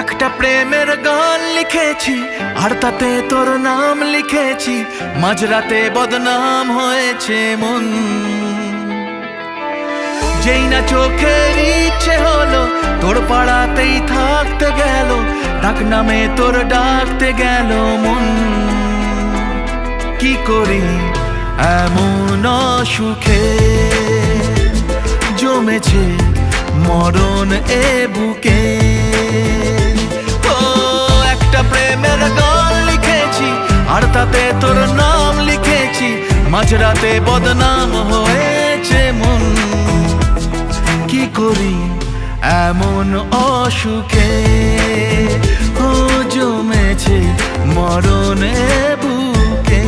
একটা প্রেমের গান লিখেছি আর তাতে তোর নাম লিখেছি, মাঝরাতে বদনাম হয়েছে মন। যেই না চোখের ইচ্ছে হলো তোর পাড়াতেই থাকতে গেল, ডাক নামে তোর ডাকতে গেল মন। কি করি এমন সুখে জমেছে মরণ এ বুকে। ও একটা প্রেমের গান লিখেছি আর তাতে তোর নাম লিখেছি, মাঝরাতে বদনাম হয়েছে মন। কি করি এমন অসুখে ও জমেছে মরণ এ বুকে।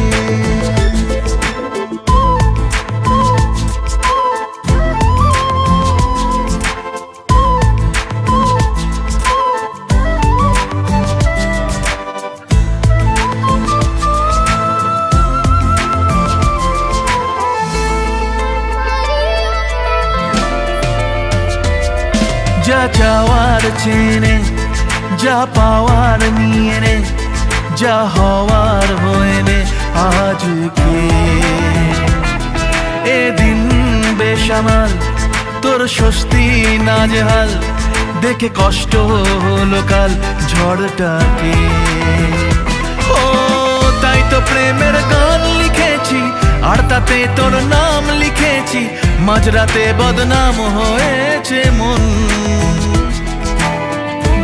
যা চাওয়ার চেনে, যা পাওয়ার নিয়ে নে, যা হওয়ার হয়ে নে আজকে। এদিন বেসামাল তোর স্বস্তি নাজেহাল, দেখে কষ্ট হলো কাল ঝড়টাকে। ও তাই তো প্রেমের গান লিখেছি আর তাতে তোর নাম লিখেছি, মাঝরাতে বদনাম হয়েছে মন।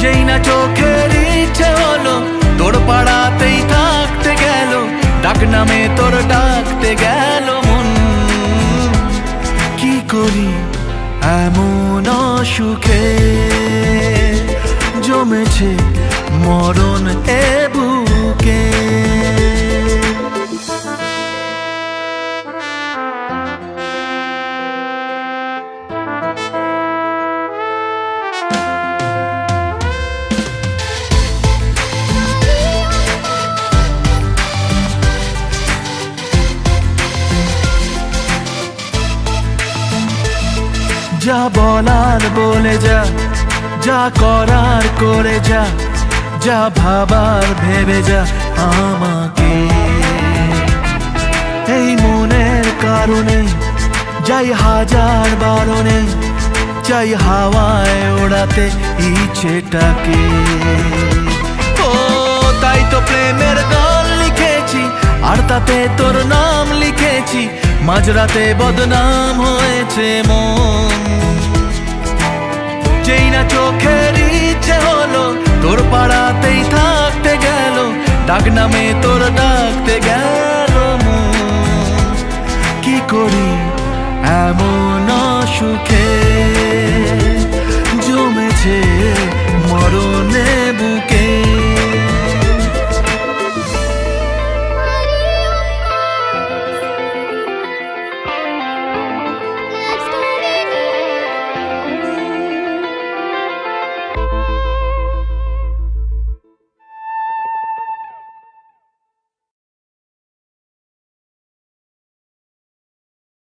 যেই না চোখের ইচ্ছে হলো তোর পাড়াতেই থাকতে গেল, ডাক নামে তোর ডাকতে গেল মন। কি করি এমন সুখে জমেছে মরণ এ বুকে। যা বলার বলে যা, যা করার করে যা, যা ভাবার ভেবে যা আমাকে। এই মনের কারণে যাই হাজার বারণে, চাই হাওয়ায় ওড়াতে ইচ্ছেটাকে। ও তাই তো প্রেমের গান লিখেছি আর তাতে তোর নাম লিখেছি, মাঝরাতে বদনাম হয়েছে মন। যেই না চোখের ইচ্ছে হলো তোর পাড়াতেই থাকতে গেল, ডাক নামে তোর ডাকতে গেল মন। কি করি এমন সুখে জমেছে মরণে